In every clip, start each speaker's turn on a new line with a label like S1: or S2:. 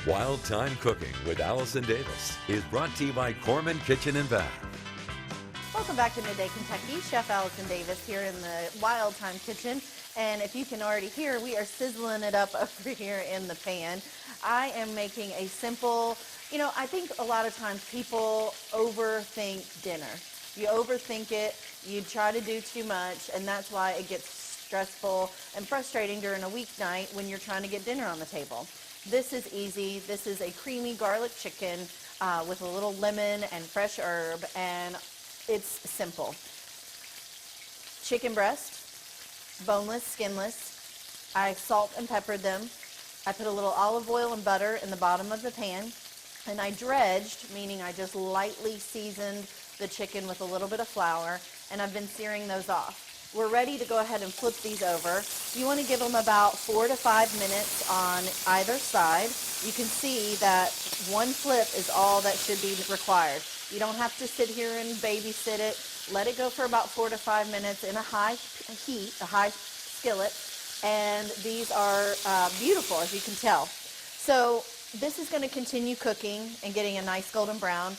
S1: Wild Time Cooking with Allison Davis is brought to you by Corman Kitchen and Bath.
S2: Welcome back to Midday Kentucky. Chef Allison Davis here in the Wild Time Kitchen. And if you can already hear, we are sizzling it up over here in the pan. I am making a simple, I think a lot of times people overthink dinner. You overthink it, you try to do too much, and that's why it gets stressful and frustrating during a weeknight when you're trying to get dinner on the table. This is easy. This is a creamy garlic chicken with a little lemon and fresh herb, and it's simple. Chicken breast, boneless, skinless. I salt and peppered them. I put a little olive oil and butter in the bottom of the pan, and I dredged, meaning I just lightly seasoned the chicken with a little bit of flour, and I've been searing those off. We're ready to go ahead and flip these over. You want to give them about 4 to 5 minutes on either side. You can see that one flip is all that should be required. You don't have to sit here and babysit it. Let it go for about 4 to 5 minutes in a high heat, a high skillet, and these are beautiful, as you can tell. So this is going to continue cooking and getting a nice golden brown.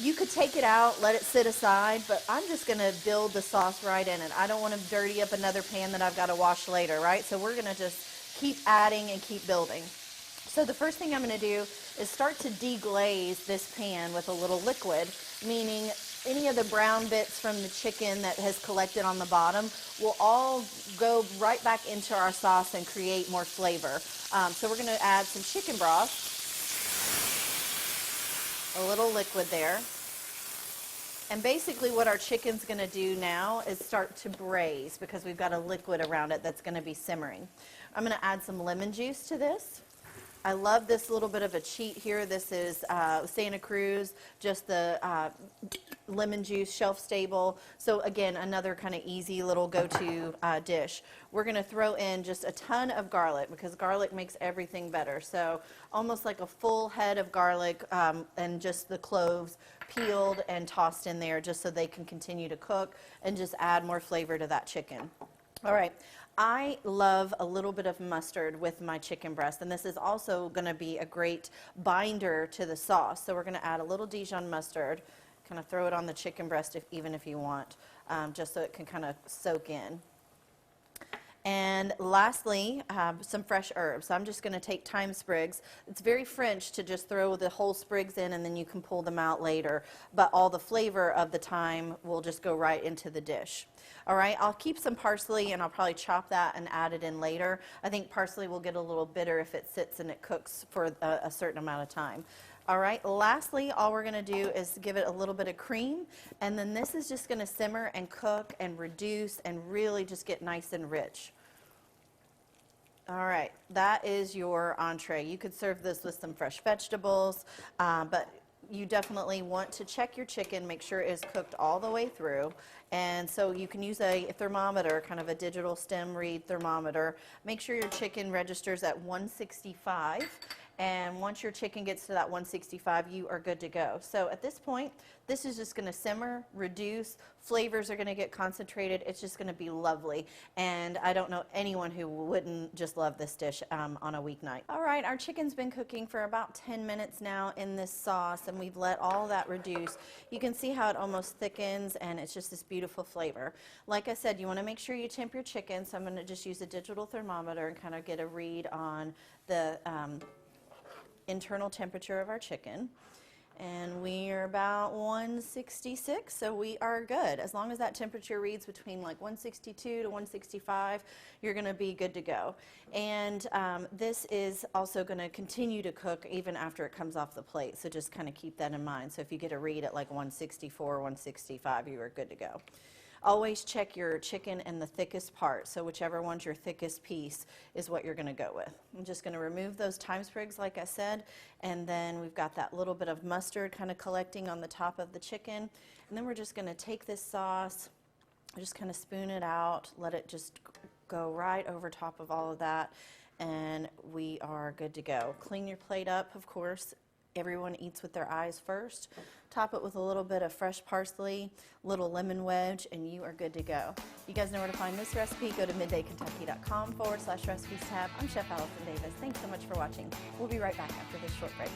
S2: You could take it out, let it sit aside, but I'm just going to build the sauce right in it. I don't want to dirty up another pan that I've got to wash later, right? So we're going to just keep adding and keep building. So the first thing I'm going to do is start to deglaze this pan with a little liquid, meaning any of the brown bits from the chicken that has collected on the bottom will all go right back into our sauce and create more flavor. So we're going to add some chicken broth. A little liquid there. And basically what our chicken's going to do now is start to braise because we've got a liquid around it that's going to be simmering. I'm going to add some lemon juice to this. I love this little bit of a cheat here. This is Santa Cruz, just the lemon juice, shelf stable. So again, another kind of easy little go-to dish. We're going to throw in just a ton of garlic because garlic makes everything better. So almost like a full head of garlic and just the cloves peeled and tossed in there just so they can continue to cook and just add more flavor to that chicken. All right. I love a little bit of mustard with my chicken breast, and this is also going to be a great binder to the sauce. So we're going to add a little Dijon mustard, kind of throw it on the chicken breast even if you want, just so it can kind of soak in. And lastly, some fresh herbs. So I'm just going to take thyme sprigs. It's very French to just throw the whole sprigs in and then you can pull them out later, but all the flavor of the thyme will just go right into the dish. All right, I'll keep some parsley and I'll probably chop that and add it in later. I think parsley will get a little bitter if it sits and it cooks for a certain amount of time. All right, lastly, all we're going to do is give it a little bit of cream, and then this is just going to simmer and cook and reduce and really just get nice and rich. All right, that is your entree. You could serve this with some fresh vegetables, but you definitely want to check your chicken, make sure it is cooked all the way through. And so you can use a thermometer, kind of a digital stem read thermometer. Make sure your chicken registers at 165. And once your chicken gets to that 165, you are good to go. So at this point, this is just going to simmer, reduce, flavors are going to get concentrated. It's just going to be lovely. And I don't know anyone who wouldn't just love this dish on a weeknight. All right, our chicken's been cooking for about 10 minutes now in this sauce, and we've let all that reduce. You can see how it almost thickens, and it's just this beautiful flavor. Like I said, you want to make sure you temp your chicken, so I'm going to just use a digital thermometer and kind of get a read on the internal temperature of our chicken, and we are about 166, so we are good. As long as that temperature reads between like 162 to 165, you're going to be good to go. And this is also going to continue to cook even after it comes off the plate, so just kind of keep that in mind. So if you get a read at like 164, 165, you are good to go. Always check your chicken in the thickest part, so whichever one's your thickest piece is what you're going to go with. I'm just going to remove those thyme sprigs like I said, and then we've got that little bit of mustard kind of collecting on the top of the chicken, and then we're just going to take this sauce, just kind of spoon it out, let it just go right over top of all of that, and we are good to go. Clean your plate up, of course, Everyone eats with their eyes first. Top it with a little bit of fresh parsley, little lemon wedge, and you are good to go. You guys know where to find this recipe. Go to middaykentucky.com/recipes tab. I'm Chef Allison Davis. Thanks so much for watching. We'll be right back after this short break.